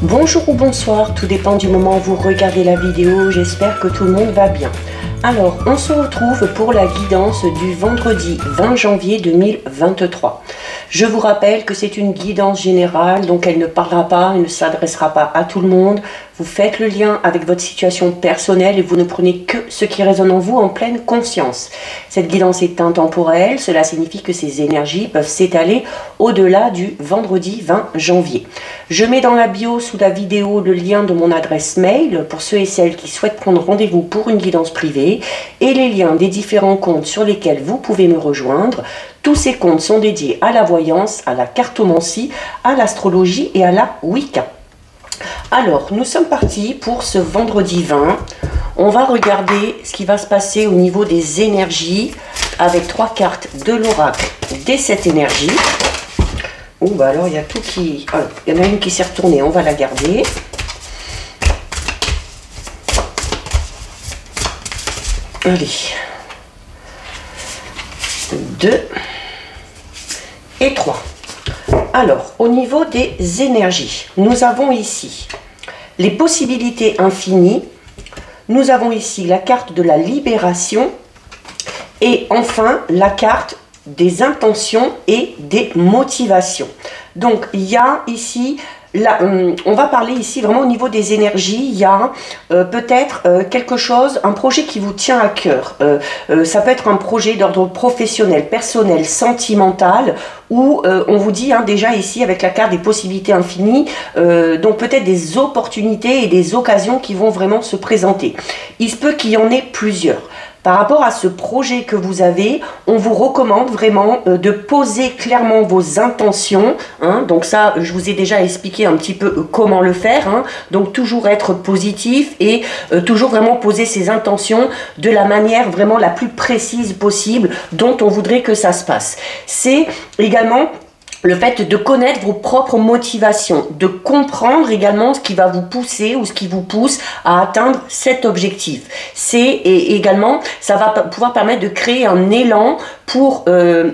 Bonjour ou bonsoir, tout dépend du moment où vous regardez la vidéo, j'espère que tout le monde va bien. Alors, on se retrouve pour la guidance du vendredi 20 janvier 2023. Je vous rappelle que c'est une guidance générale, donc elle ne parlera pas, elle ne s'adressera pas à tout le monde. Vous faites le lien avec votre situation personnelle et vous ne prenez que ce qui résonne en vous en pleine conscience. Cette guidance est intemporelle, cela signifie que ces énergies peuvent s'étaler au-delà du vendredi 20 janvier. Je mets dans la bio sous la vidéo le lien de mon adresse mail pour ceux et celles qui souhaitent prendre rendez-vous pour une guidance privée et les liens des différents comptes sur lesquels vous pouvez me rejoindre. Tous ces comptes sont dédiés à la voyance, à la cartomancie, à l'astrologie et à la Wicca. Alors, nous sommes partis pour ce vendredi 20. On va regarder ce qui va se passer au niveau des énergies avec 3 cartes de l'oracle des 7 énergies. Oh, bah alors, il y a tout qui... Ah, il y en a une qui s'est retournée, on va la garder. Allez. 2 et 3. Alors, au niveau des énergies, nous avons ici les possibilités infinies. Nous avons ici la carte de la libération. Et enfin, la carte des intentions et des motivations. Donc, il y a ici... Là, on va parler ici vraiment au niveau des énergies. Il y a peut-être quelque chose, un projet qui vous tient à cœur. Ça peut être un projet d'ordre professionnel, personnel, sentimental, où on vous dit déjà ici avec la carte des possibilités infinies, donc peut-être des opportunités et des occasions qui vont vraiment se présenter. Il se peut qu'il y en ait plusieurs. Par rapport à ce projet que vous avez, on vous recommande vraiment de poser clairement vos intentions. Donc ça, je vous ai déjà expliqué un petit peu comment le faire. Donc toujours être positif et toujours vraiment poser ses intentions de la manière vraiment la plus précise possible dont on voudrait que ça se passe. C'est également... le fait de connaître vos propres motivations, de comprendre également ce qui va vous pousser ou ce qui vous pousse à atteindre cet objectif. C'est également, ça va pouvoir permettre de créer un élan pour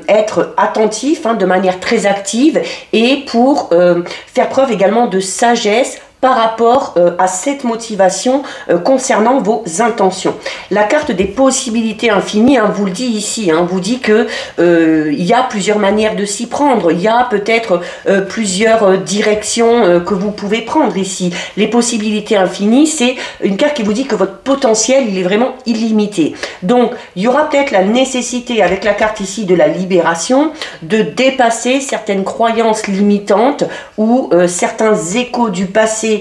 être attentif de manière très active et pour faire preuve également de sagesse par rapport à cette motivation concernant vos intentions. La carte des possibilités infinies vous le dit ici, vous dit que il y a plusieurs manières de s'y prendre, il y a peut-être plusieurs directions que vous pouvez prendre ici. Les possibilités infinies, c'est une carte qui vous dit que votre potentiel, il est vraiment illimité. Donc, il y aura peut-être la nécessité, avec la carte ici de la libération, de dépasser certaines croyances limitantes ou certains échos du passé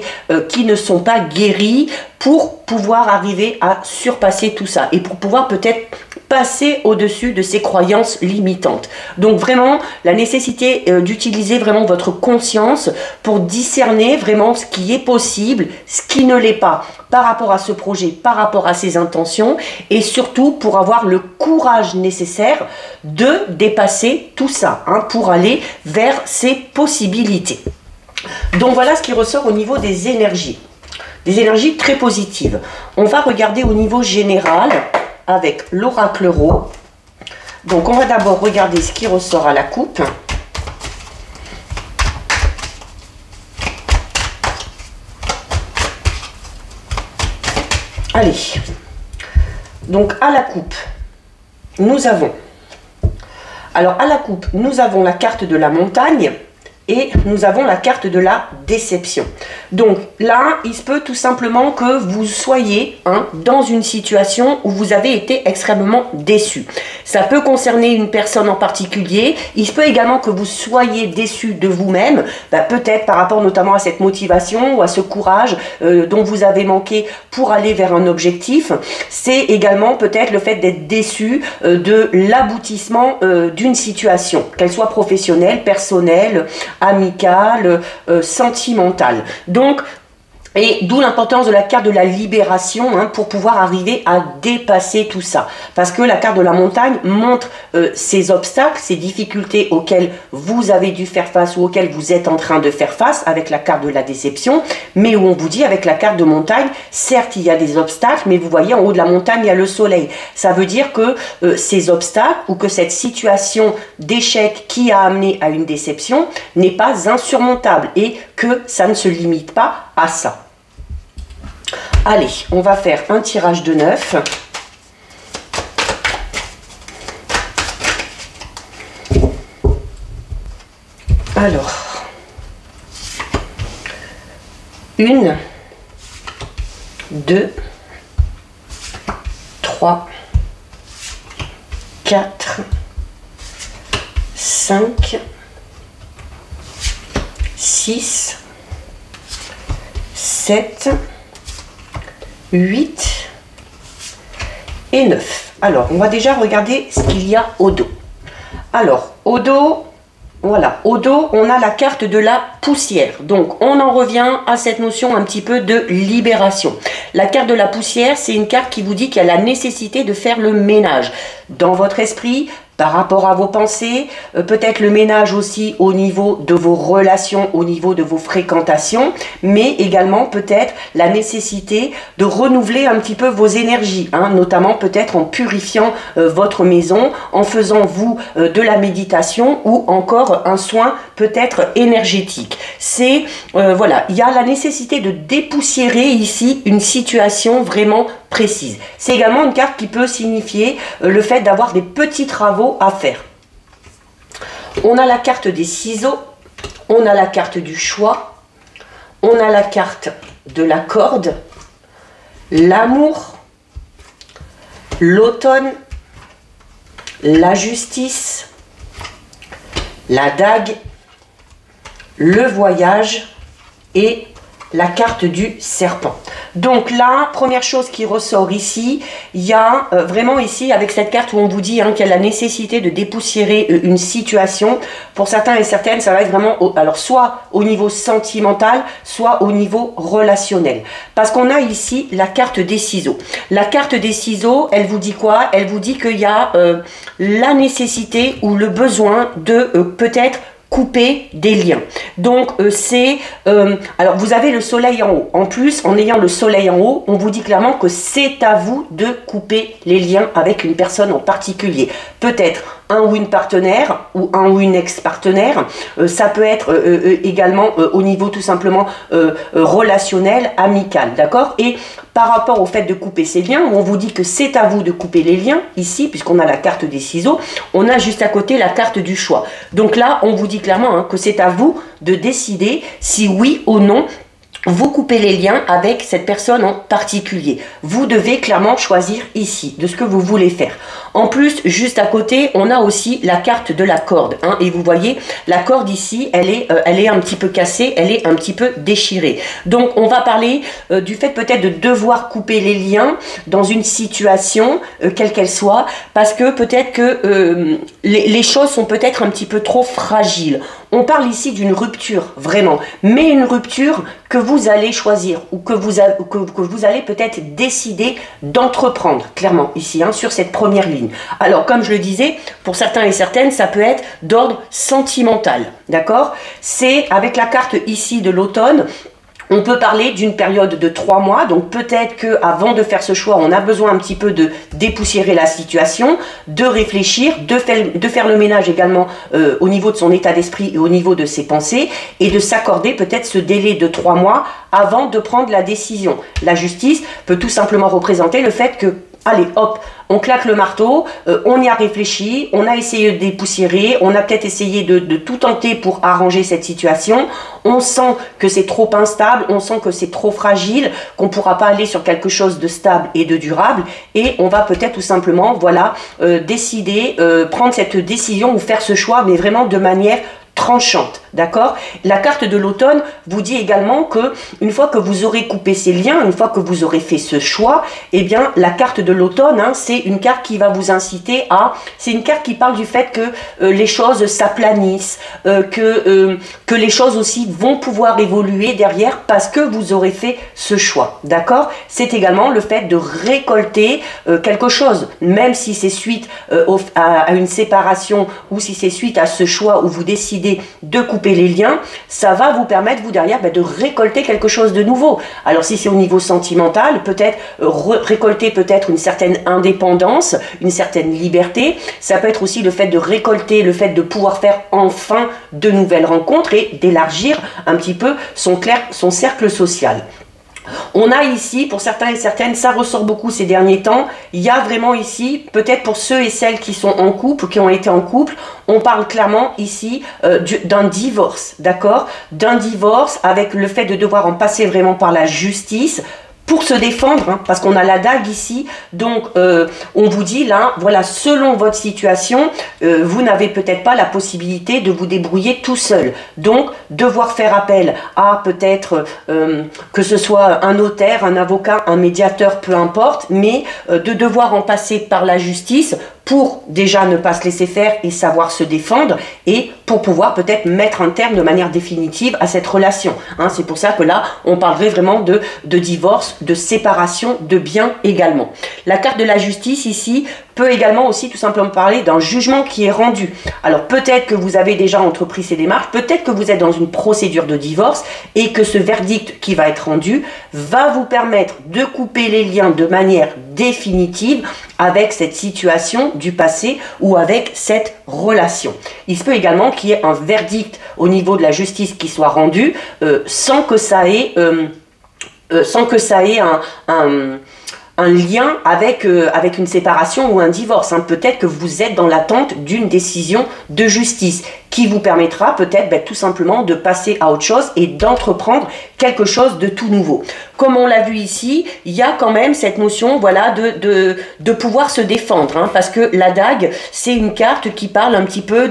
qui ne sont pas guéris pour pouvoir arriver à surpasser tout ça et pour pouvoir peut-être passer au-dessus de ces croyances limitantes. Donc vraiment, la nécessité d'utiliser vraiment votre conscience pour discerner vraiment ce qui est possible, ce qui ne l'est pas par rapport à ce projet, par rapport à ses intentions et surtout pour avoir le courage nécessaire de dépasser tout ça pour aller vers ces possibilités. Donc voilà ce qui ressort au niveau des énergies très positives. On va regarder au niveau général avec l'oracle Ro. Donc on va d'abord regarder ce qui ressort à la coupe. Allez, donc à la coupe, nous avons la carte de la montagne. Et nous avons la carte de la déception. Donc là, il se peut tout simplement que vous soyez dans une situation où vous avez été extrêmement déçu. Ça peut concerner une personne en particulier. Il se peut également que vous soyez déçu de vous-même, peut-être par rapport notamment à cette motivation ou à ce courage dont vous avez manqué pour aller vers un objectif. C'est également peut-être le fait d'être déçu de l'aboutissement d'une situation, qu'elle soit professionnelle, personnelle, amicale, sentimentale. Donc, et d'où l'importance de la carte de la libération pour pouvoir arriver à dépasser tout ça. Parce que la carte de la montagne montre ces obstacles, ces difficultés auxquelles vous avez dû faire face ou auxquelles vous êtes en train de faire face avec la carte de la déception, mais où on vous dit avec la carte de montagne, certes il y a des obstacles, mais vous voyez en haut de la montagne il y a le soleil. Ça veut dire que ces obstacles ou que cette situation d'échec qui a amené à une déception n'est pas insurmontable et que ça ne se limite pas à ça. Allez, on va faire un tirage de 9. Alors, 1, 2, 3, 4, 5, 6, 7, 8 et 9. Alors, on va déjà regarder ce qu'il y a au dos. Alors, au dos, voilà, au dos, on a la carte de la poussière. Donc, on en revient à cette notion un petit peu de libération. La carte de la poussière, c'est une carte qui vous dit qu'il y a la nécessité de faire le ménage dans votre esprit, par rapport à vos pensées, peut-être le ménage aussi au niveau de vos relations, au niveau de vos fréquentations, mais également peut-être la nécessité de renouveler un petit peu vos énergies, hein, notamment peut-être en purifiant votre maison, en faisant vous de la méditation ou encore un soin peut-être énergétique. C'est, voilà, il y a la nécessité de dépoussiérer ici une situation vraiment précise. C'est également une carte qui peut signifier le fait d'avoir des petits travaux à faire. On a la carte des ciseaux, on a la carte du choix, on a la carte de la corde, l'amour, l'automne, la justice, la dague, le voyage et la carte du serpent. Donc là, première chose qui ressort ici, il y a vraiment ici avec cette carte où on vous dit qu'il y a la nécessité de dépoussiérer une situation. Pour certains et certaines, ça va être vraiment alors soit au niveau sentimental, soit au niveau relationnel. Parce qu'on a ici la carte des ciseaux. La carte des ciseaux, elle vous dit quoi? Elle vous dit qu'il y a la nécessité ou le besoin de peut-être couper des liens. Donc c'est alors vous avez le soleil en haut. En plus, en ayant le soleil en haut, on vous dit clairement que c'est à vous de couper les liens avec une personne en particulier. Peut-être un ou une partenaire ou un ou une ex-partenaire. Ça peut être également au niveau tout simplement relationnel, amical, d'accord? Et par rapport au fait de couper ces liens, où on vous dit que c'est à vous de couper les liens, ici, puisqu'on a la carte des ciseaux, on a juste à côté la carte du choix. Donc là, on vous dit clairement que c'est à vous de décider si oui ou non vous coupez les liens avec cette personne en particulier. Vous devez clairement choisir ici de ce que vous voulez faire. En plus, juste à côté, on a aussi la carte de la corde. Et vous voyez, la corde ici, elle est un petit peu cassée, elle est un petit peu déchirée. Donc, on va parler du fait peut-être de devoir couper les liens dans une situation, quelle qu'elle soit, parce que peut-être que les choses sont peut-être un petit peu trop fragiles. On parle ici d'une rupture, vraiment, mais une rupture que vous allez choisir ou que vous allez peut-être décider d'entreprendre, clairement, ici, sur cette première ligne. Alors, comme je le disais, pour certains et certaines, ça peut être d'ordre sentimental, d'accord? C'est avec la carte ici de l'automne. On peut parler d'une période de 3 mois, donc peut-être qu'avant de faire ce choix, on a besoin un petit peu de dépoussiérer la situation, de réfléchir, de faire le ménage également au niveau de son état d'esprit et au niveau de ses pensées, et de s'accorder peut-être ce délai de 3 mois avant de prendre la décision. La justice peut tout simplement représenter le fait que, allez, hop, on claque le marteau, on y a réfléchi, on a essayé de dépoussiérer, on a peut-être essayé de tout tenter pour arranger cette situation. On sent que c'est trop instable, on sent que c'est trop fragile, qu'on ne pourra pas aller sur quelque chose de stable et de durable. Et on va peut-être tout simplement, voilà, décider, prendre cette décision ou faire ce choix, mais vraiment de manière tranchante, d'accord? La carte de l'automne vous dit également que une fois que vous aurez coupé ces liens, une fois que vous aurez fait ce choix, eh bien la carte de l'automne, c'est une carte qui va vous inciter à, c'est une carte qui parle du fait que les choses s'aplanissent, que les choses aussi vont pouvoir évoluer derrière parce que vous aurez fait ce choix, d'accord? C'est également le fait de récolter quelque chose, même si c'est suite à une séparation ou si c'est suite à ce choix où vous décidez décider de couper les liens, ça va vous permettre, vous derrière, de récolter quelque chose de nouveau. Alors si c'est au niveau sentimental, peut-être récolter peut-être une certaine indépendance, une certaine liberté. Ça peut être aussi le fait de récolter, le fait de pouvoir faire enfin de nouvelles rencontres et d'élargir un petit peu son cercle social. On a ici, pour certains et certaines, ça ressort beaucoup ces derniers temps, il y a vraiment ici, peut-être pour ceux et celles qui sont en couple, qui ont été en couple, on parle clairement ici d'un divorce, d'accord? D'un divorce avec le fait de devoir en passer vraiment par la justice, pour se défendre, hein, parce qu'on a la dague ici, donc on vous dit là, voilà, selon votre situation, vous n'avez peut-être pas la possibilité de vous débrouiller tout seul. Donc, devoir faire appel à peut-être que ce soit un notaire, un avocat, un médiateur, peu importe, mais de devoir en passer par la justice pour déjà ne pas se laisser faire et savoir se défendre, et pour pouvoir peut-être mettre un terme de manière définitive à cette relation. Hein, c'est pour ça que là, on parlerait vraiment de divorce, de séparation de biens également. La carte de la justice ici peut également aussi tout simplement parler d'un jugement qui est rendu. Alors peut-être que vous avez déjà entrepris ces démarches, peut-être que vous êtes dans une procédure de divorce et que ce verdict qui va être rendu va vous permettre de couper les liens de manière définitive avec cette situation du passé ou avec cette relation. Il se peut également qu'il y ait un verdict au niveau de la justice qui soit rendu sans que ça ait un lien avec une séparation ou un divorce. Hein. Peut-être que vous êtes dans l'attente d'une décision de justice qui vous permettra peut-être tout simplement de passer à autre chose et d'entreprendre quelque chose de tout nouveau. Comme on l'a vu ici, il y a quand même cette notion, voilà, de pouvoir se défendre, hein, parce que la dague, c'est une carte qui parle un petit peu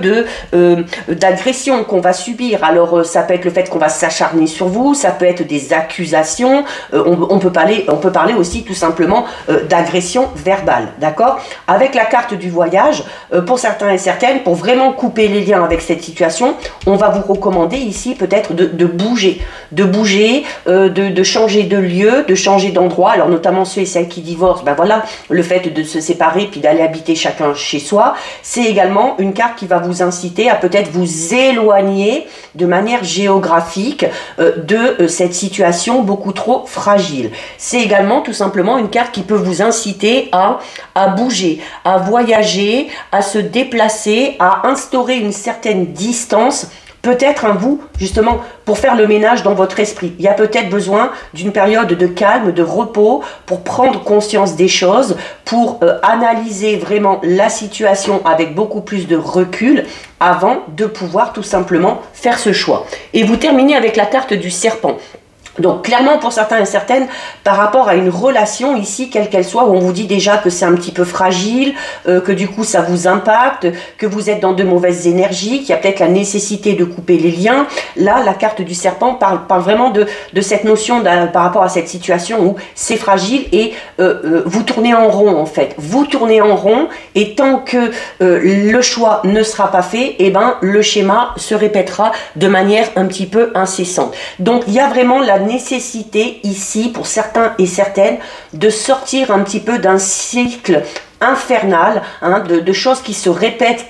d'agression qu'on va subir. Alors ça peut être le fait qu'on va s'acharner sur vous, ça peut être des accusations, on peut parler aussi tout simplement d'agression verbale, d'accord? Avec la carte du voyage, pour certains et certaines, pour vraiment couper les liens avec cette situation, on va vous recommander ici peut-être de bouger, de changer de lieu, de changer d'endroit. Alors notamment ceux et celles qui divorcent, voilà, le fait de se séparer puis d'aller habiter chacun chez soi, c'est également une carte qui va vous inciter à peut-être vous éloigner de manière géographique de cette situation beaucoup trop fragile. C'est également tout simplement une carte qui peut vous inciter à bouger, à voyager, à se déplacer, à instaurer une certaine distance, peut-être vous, justement, pour faire le ménage dans votre esprit. Il y a peut-être besoin d'une période de calme, de repos, pour prendre conscience des choses, pour analyser vraiment la situation avec beaucoup plus de recul, avant de pouvoir tout simplement faire ce choix. Et vous terminez avec la carte du serpent. Donc clairement pour certains et certaines, par rapport à une relation ici, quelle qu'elle soit, où on vous dit déjà que c'est un petit peu fragile, que du coup ça vous impacte, que vous êtes dans de mauvaises énergies, qu'il y a peut-être la nécessité de couper les liens. Là, la carte du serpent parle vraiment de cette notion par rapport à cette situation où c'est fragile et vous tournez en rond en fait. Vous tournez en rond et tant que le choix ne sera pas fait, le schéma se répétera de manière un petit peu incessante. Donc il y a vraiment la nécessité ici pour certains et certaines de sortir un petit peu d'un cycle infernal, hein, de choses qui se répètent,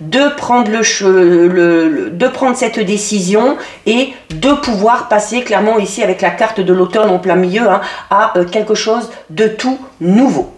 de prendre de prendre cette décision et de pouvoir passer clairement ici avec la carte de l'automne en plein milieu, hein, à quelque chose de tout nouveau.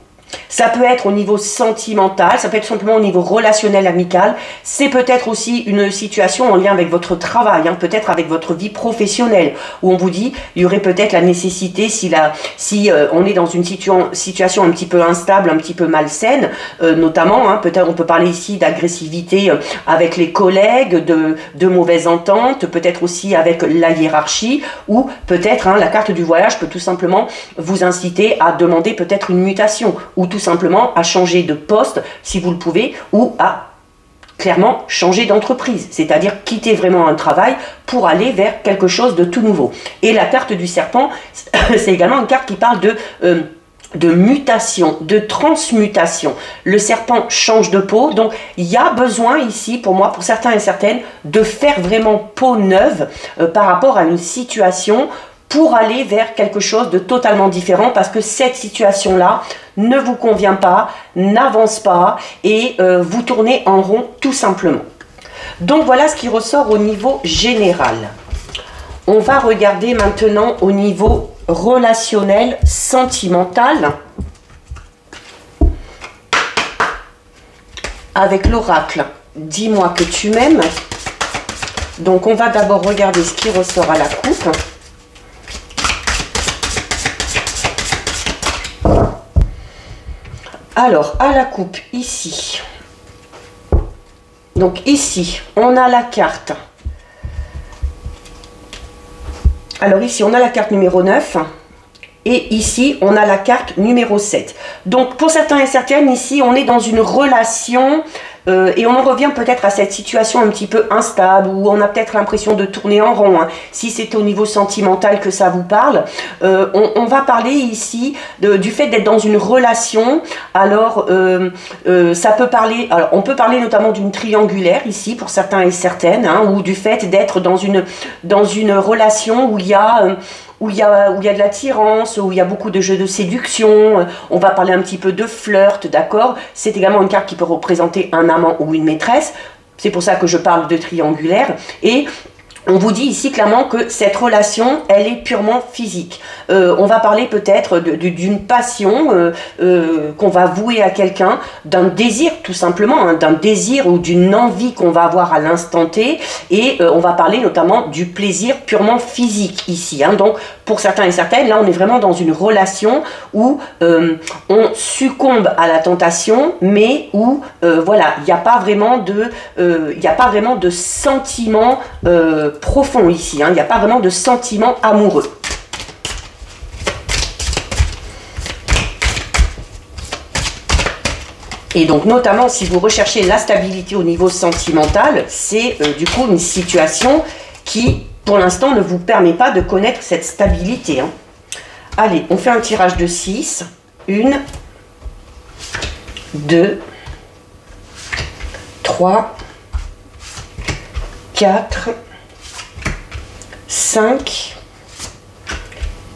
Ça peut être au niveau sentimental, ça peut être simplement au niveau relationnel, amical. C'est peut-être aussi une situation en lien avec votre travail, hein, peut-être avec votre vie professionnelle, où on vous dit il y aurait peut-être la nécessité, si on est dans une situation un petit peu instable, un petit peu malsaine, notamment, hein, peut-être on peut parler ici d'agressivité avec les collègues, de mauvaises ententes, peut-être aussi avec la hiérarchie, ou peut-être la carte du voyage peut tout simplement vous inciter à demander peut-être une mutation, ou tout simplement à changer de poste si vous le pouvez, ou à clairement changer d'entreprise, c'est-à-dire quitter vraiment un travail pour aller vers quelque chose de tout nouveau. Et la carte du serpent, c'est également une carte qui parle de mutation, de transmutation. Le serpent change de peau, donc il y a besoin ici, pour moi, pour certains et certaines, de faire vraiment peau neuve par rapport à une situation pour aller vers quelque chose de totalement différent, parce que cette situation-là ne vous convient pas, n'avance pas, et vous tournez en rond tout simplement. Donc voilà ce qui ressort au niveau général. On va regarder maintenant au niveau relationnel, sentimental, avec l'oracle. Dis-moi que tu m'aimes. Donc on va d'abord regarder ce qui ressort à la coupe. Alors, à la coupe, ici. Donc ici, on a la carte. Alors ici, on a la carte numéro 9. Et ici, on a la carte numéro 7. Donc, pour certains et certaines, ici, on est dans une relation et on en revient peut-être à cette situation un petit peu instable où on a peut-être l'impression de tourner en rond. Hein. Si c'est au niveau sentimental que ça vous parle, on va parler ici du fait d'être dans une relation. Alors, ça peut parler, alors on peut parler notamment d'une triangulaire ici pour certains et certaines, hein, ou du fait d'être dans une relation où il y a de l'attirance, où il y a beaucoup de jeux de séduction, on va parler un petit peu de flirt, d'accord? C'est également une carte qui peut représenter un amant ou une maîtresse, c'est pour ça que je parle de triangulaire, et on vous dit ici clairement que cette relation, elle est purement physique. On va parler peut-être d'une passion qu'on va vouer à quelqu'un, d'un désir tout simplement, hein, d'un désir ou d'une envie qu'on va avoir à l'instant T. Et on va parler notamment du plaisir purement physique ici. Hein. Donc pour certains et certaines, là on est vraiment dans une relation où on succombe à la tentation, mais où voilà, il n'y a pas vraiment de sentiment profond ici, hein. Il n'y a pas vraiment de sentiment amoureux. Et donc notamment si vous recherchez la stabilité au niveau sentimental, c'est du coup une situation qui pour l'instant ne vous permet pas de connaître cette stabilité. Hein. Allez, on fait un tirage de 6. 1, 2, 3, 4, 5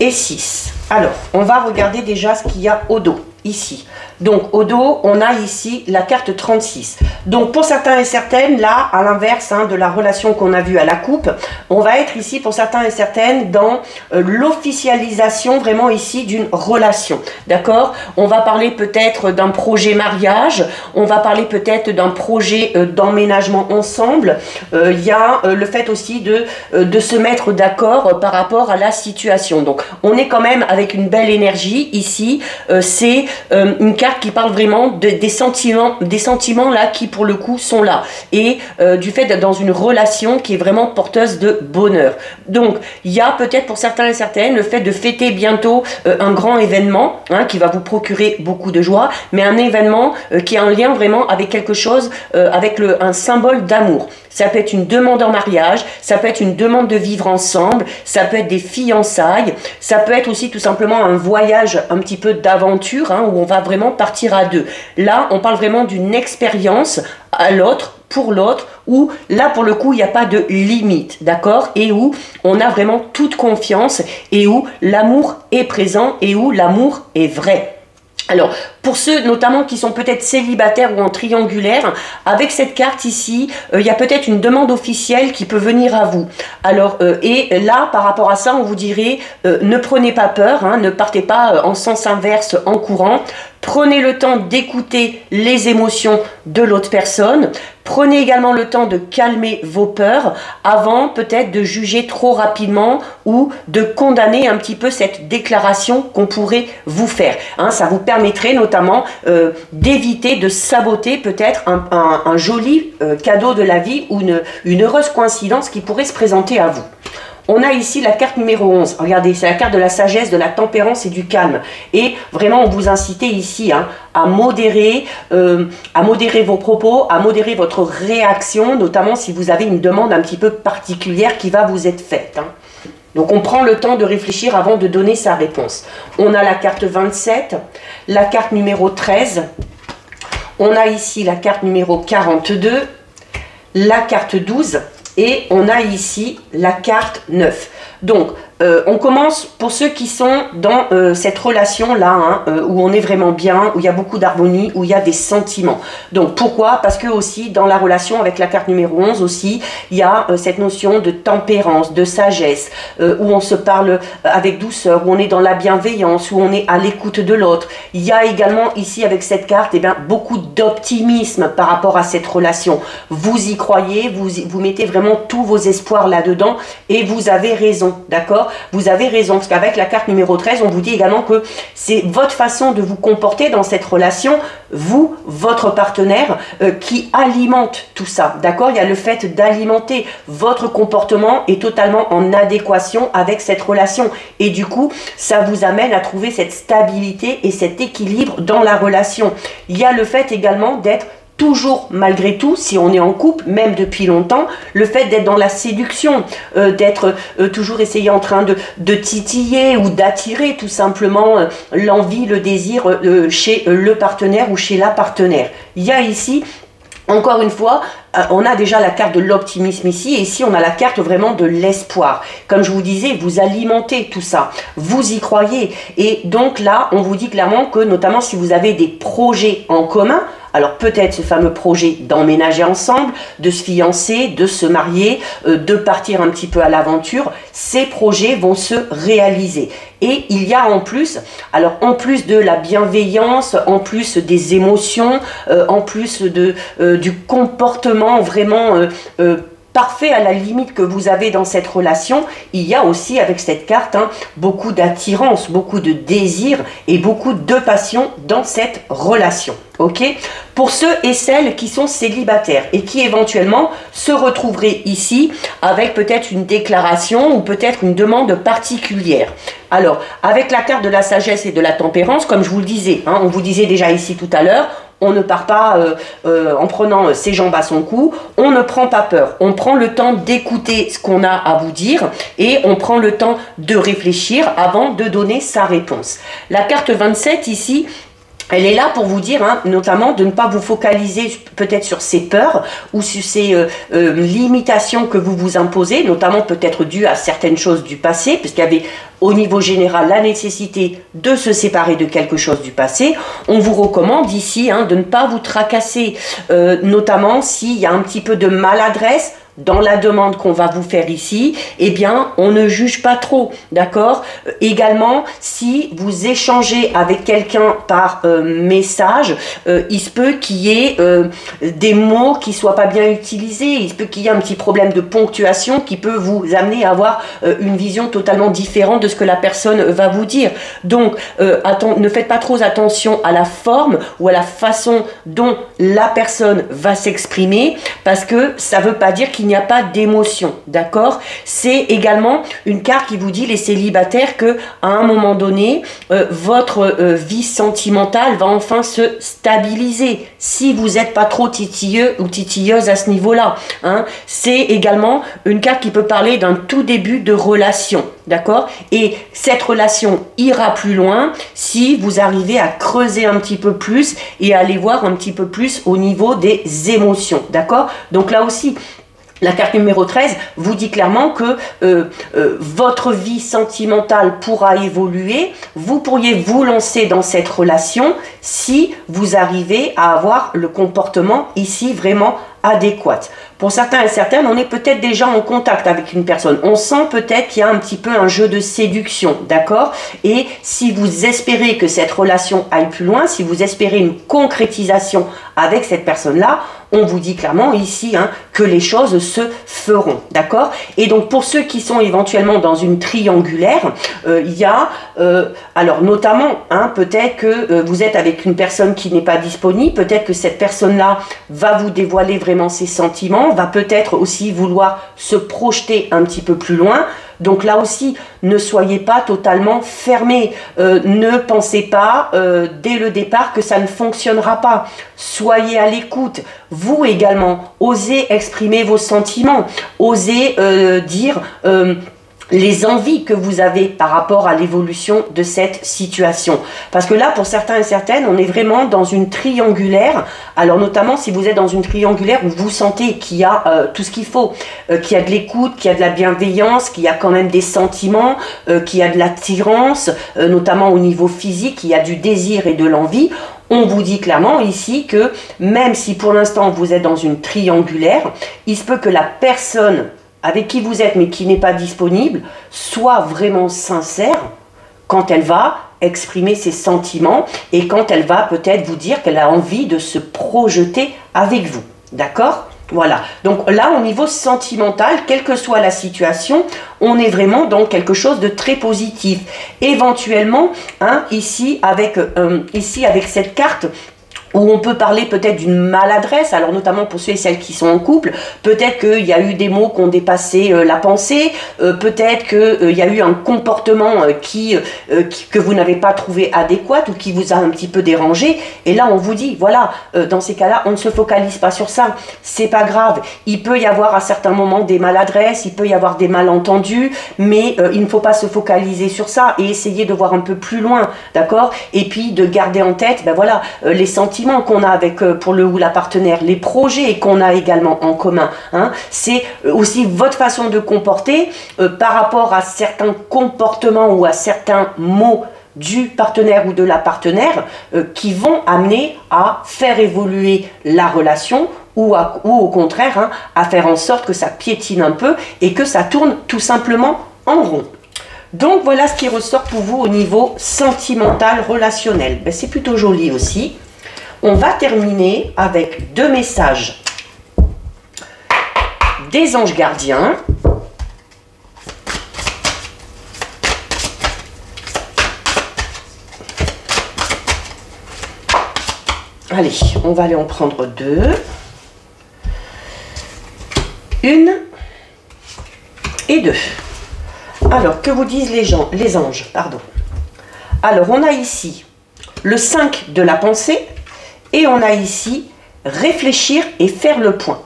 et 6. Alors, on va regarder déjà ce qu'il y a au dos, ici. Donc, au dos, on a ici la carte 36. Donc, pour certains et certaines, là, à l'inverse hein, de la relation qu'on a vue à la coupe, on va être ici, pour certains et certaines, dans l'officialisation vraiment ici d'une relation. D'accord? On va parler peut-être d'un projet mariage, on va parler peut-être d'un projet d'emménagement ensemble. Il y a le fait aussi de se mettre d'accord par rapport à la situation. Donc, on est quand même avec une belle énergie ici. C'est une carte qui parle vraiment des sentiments là qui pour le coup sont là et du fait d'être dans une relation qui est vraiment porteuse de bonheur. Donc il y a peut-être pour certains et certaines le fait de fêter bientôt un grand événement hein, qui va vous procurer beaucoup de joie, mais un événement qui a un lien vraiment avec quelque chose, avec un symbole d'amour. Ça peut être une demande en mariage, ça peut être une demande de vivre ensemble, ça peut être des fiançailles, ça peut être aussi tout simplement un voyage un petit peu d'aventure hein, où on va vraiment partir à deux. Là, on parle vraiment d'une expérience à l'autre, pour l'autre, où là, pour le coup, il n'y a pas de limite, d'accord? Et où on a vraiment toute confiance et où l'amour est présent et où l'amour est vrai. Alors, pour ceux notamment qui sont peut-être célibataires ou en triangulaire, avec cette carte ici, il y a peut-être une demande officielle qui peut venir à vous. Alors, et là, par rapport à ça, on vous dirait, ne prenez pas peur, hein, ne partez pas en sens inverse en courant. Prenez le temps d'écouter les émotions de l'autre personne. Prenez également le temps de calmer vos peurs avant peut-être de juger trop rapidement ou de condamner un petit peu cette déclaration qu'on pourrait vous faire. Hein, ça vous permettrait notamment d'éviter de saboter peut-être un joli cadeau de la vie ou une heureuse coïncidence qui pourrait se présenter à vous. On a ici la carte numéro 11. Regardez, c'est la carte de la sagesse, de la tempérance et du calme. Et vraiment, on vous incite ici hein, à modérer vos propos, à modérer votre réaction, notamment si vous avez une demande un petit peu particulière qui va vous être faite. Hein. Donc, on prend le temps de réfléchir avant de donner sa réponse. On a la carte 27, la carte numéro 13. On a ici la carte numéro 42, la carte 12. Et on a ici la carte 9. Donc, On commence pour ceux qui sont dans cette relation-là, hein, où on est vraiment bien, où il y a beaucoup d'harmonie, où il y a des sentiments. Donc pourquoi? Parce que aussi dans la relation avec la carte numéro 11 aussi, il y a cette notion de tempérance, de sagesse, où on se parle avec douceur, où on est dans la bienveillance, où on est à l'écoute de l'autre. Il y a également ici avec cette carte eh bien, beaucoup d'optimisme par rapport à cette relation. Vous y croyez, vous mettez vraiment tous vos espoirs là-dedans et vous avez raison, d'accord? Vous avez raison, parce qu'avec la carte numéro 13, on vous dit également que c'est votre façon de vous comporter dans cette relation, vous, votre partenaire, qui alimente tout ça, d'accord? Il y a le fait d'alimenter votre comportement est totalement en adéquation avec cette relation. Et du coup, ça vous amène à trouver cette stabilité et cet équilibre dans la relation. Il y a le fait également d'être toujours, malgré tout, si on est en couple, même depuis longtemps, le fait d'être dans la séduction, d'être toujours essayé en train de titiller ou d'attirer tout simplement l'envie, le désir chez le partenaire ou chez la partenaire. Il y a ici, encore une fois, on a déjà la carte de l'optimisme ici, et ici on a la carte vraiment de l'espoir. Comme je vous disais, vous alimentez tout ça, vous y croyez. Et donc là, on vous dit clairement que, notamment si vous avez des projets en commun, alors peut-être ce fameux projet d'emménager ensemble, de se fiancer, de se marier, de partir un petit peu à l'aventure, ces projets vont se réaliser. Et il y a en plus, alors en plus de la bienveillance, en plus des émotions, en plus du comportement vraiment parfait à la limite que vous avez dans cette relation, il y a aussi avec cette carte beaucoup d'attirance, beaucoup de désir et beaucoup de passion dans cette relation. Ok? Pour ceux et celles qui sont célibataires et qui éventuellement se retrouveraient ici avec peut-être une déclaration ou peut-être une demande particulière. Alors, avec la carte de la sagesse et de la tempérance, comme je vous le disais, on vous disait déjà ici tout à l'heure, on ne part pas en prenant ses jambes à son cou, on ne prend pas peur, on prend le temps d'écouter ce qu'on a à vous dire et on prend le temps de réfléchir avant de donner sa réponse. La carte 27 ici, elle est là pour vous dire, notamment, de ne pas vous focaliser peut-être sur ces peurs ou sur ces limitations que vous vous imposez, notamment peut-être dues à certaines choses du passé, puisqu'il y avait au niveau général la nécessité de se séparer de quelque chose du passé. On vous recommande ici de ne pas vous tracasser, notamment s'il y a un petit peu de maladresse dans la demande qu'on va vous faire ici, eh bien, on ne juge pas trop, d'accord? Également, si vous échangez avec quelqu'un par message, il se peut qu'il y ait des mots qui soient pas bien utilisés, il se peut qu'il y ait un petit problème de ponctuation qui peut vous amener à avoir une vision totalement différente de ce que la personne va vous dire. Donc, ne faites pas trop attention à la forme ou à la façon dont la personne va s'exprimer, parce que ça veut pas dire qu'il n'y a pas d'émotion, d'accord? C'est également une carte qui vous dit, les célibataires, que à un moment donné, votre vie sentimentale va enfin se stabiliser, si vous n'êtes pas trop titilleux ou titilleuse à ce niveau-là. C'est également une carte qui peut parler d'un tout début de relation, d'accord? Et cette relation ira plus loin si vous arrivez à creuser un petit peu plus et à aller voir un petit peu plus au niveau des émotions, d'accord? Donc là aussi, la carte numéro 13 vous dit clairement que votre vie sentimentale pourra évoluer. Vous pourriez vous lancer dans cette relation si vous arrivez à avoir le comportement ici vraiment adéquat. Pour certains et certaines, on est peut-être déjà en contact avec une personne. On sent peut-être qu'il y a un petit peu un jeu de séduction, d'accord? Et si vous espérez que cette relation aille plus loin, si vous espérez une concrétisation avec cette personne-là, on vous dit clairement ici que les choses se feront, d'accord? Et donc pour ceux qui sont éventuellement dans une triangulaire, il y a, alors notamment, peut-être que vous êtes avec une personne qui n'est pas disponible, peut-être que cette personne-là va vous dévoiler vraiment ses sentiments, va peut-être aussi vouloir se projeter un petit peu plus loin. Donc là aussi, ne soyez pas totalement fermés. Ne pensez pas dès le départ que ça ne fonctionnera pas. Soyez à l'écoute. Vous également, osez exprimer vos sentiments. Osez dire les envies que vous avez par rapport à l'évolution de cette situation. Parce que là, pour certains et certaines, on est vraiment dans une triangulaire. Alors notamment, si vous êtes dans une triangulaire où vous sentez qu'il y a tout ce qu'il faut, qu'il y a de l'écoute, qu'il y a de la bienveillance, qu'il y a quand même des sentiments, qu'il y a de l'attirance, notamment au niveau physique, qu'il y a du désir et de l'envie, on vous dit clairement ici que même si pour l'instant vous êtes dans une triangulaire, il se peut que la personne avec qui vous êtes mais qui n'est pas disponible, soit vraiment sincère quand elle va exprimer ses sentiments et quand elle va peut-être vous dire qu'elle a envie de se projeter avec vous. D'accord ? Voilà. Donc là, au niveau sentimental, quelle que soit la situation, on est vraiment dans quelque chose de très positif. Éventuellement, hein, ici avec cette carte, où on peut parler peut-être d'une maladresse, alors notamment pour ceux et celles qui sont en couple, peut-être qu'il y a eu des mots qui ont dépassé la pensée, peut-être qu'il y a eu un comportement que vous n'avez pas trouvé adéquat ou qui vous a un petit peu dérangé, et là on vous dit, voilà, dans ces cas-là, on ne se focalise pas sur ça, c'est pas grave, il peut y avoir à certains moments des maladresses, il peut y avoir des malentendus, mais il ne faut pas se focaliser sur ça, et essayer de voir un peu plus loin, d'accord, et puis de garder en tête, ben voilà, les sentiments qu'on a avec pour le ou la partenaire, les projets qu'on a également en commun, hein, c'est aussi votre façon de comporter par rapport à certains comportements ou à certains mots du partenaire ou de la partenaire qui vont amener à faire évoluer la relation ou au contraire hein, à faire en sorte que ça piétine un peu et que ça tourne tout simplement en rond. Donc voilà ce qui ressort pour vous au niveau sentimental relationnel. Ben, c'est plutôt joli aussi. On va terminer avec 2 messages des anges gardiens. Allez, on va aller en prendre 2. 1 et 2. Alors, que vous disent les anges, pardon. Alors, on a ici le 5 de la pensée. Et on a ici réfléchir et faire le point.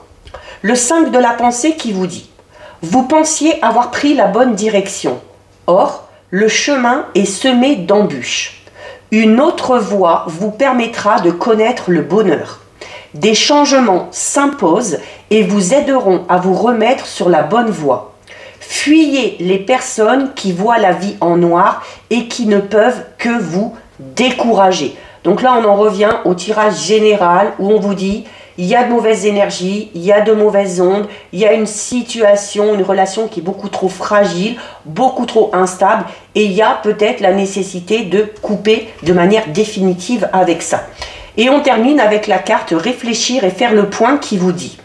Le 5 de la pensée qui vous dit « Vous pensiez avoir pris la bonne direction. Or, le chemin est semé d'embûches. Une autre voie vous permettra de connaître le bonheur. Des changements s'imposent et vous aideront à vous remettre sur la bonne voie. Fuyez les personnes qui voient la vie en noir et qui ne peuvent que vous décourager. » Donc là, on en revient au tirage général où on vous dit il y a de mauvaises énergies, il y a de mauvaises ondes, il y a une situation, une relation qui est beaucoup trop fragile, beaucoup trop instable et il y a peut-être la nécessité de couper de manière définitive avec ça. Et on termine avec la carte réfléchir et faire le point qui vous dit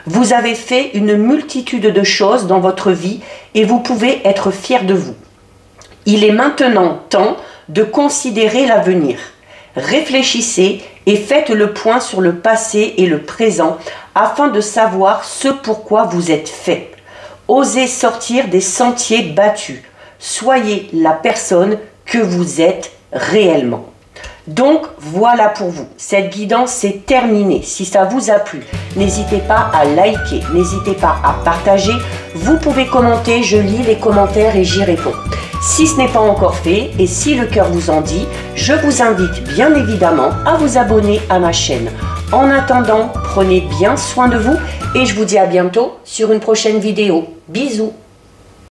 vous avez fait une multitude de choses dans votre vie et vous pouvez être fier de vous. Il est maintenant temps de considérer l'avenir. Réfléchissez et faites le point sur le passé et le présent afin de savoir ce pourquoi vous êtes fait. Osez sortir des sentiers battus. Soyez la personne que vous êtes réellement. Donc voilà pour vous, cette guidance est terminée. Si ça vous a plu, n'hésitez pas à liker, n'hésitez pas à partager. Vous pouvez commenter, je lis les commentaires et j'y réponds. Si ce n'est pas encore fait et si le cœur vous en dit, je vous invite bien évidemment à vous abonner à ma chaîne. En attendant, prenez bien soin de vous et je vous dis à bientôt sur une prochaine vidéo. Bisous!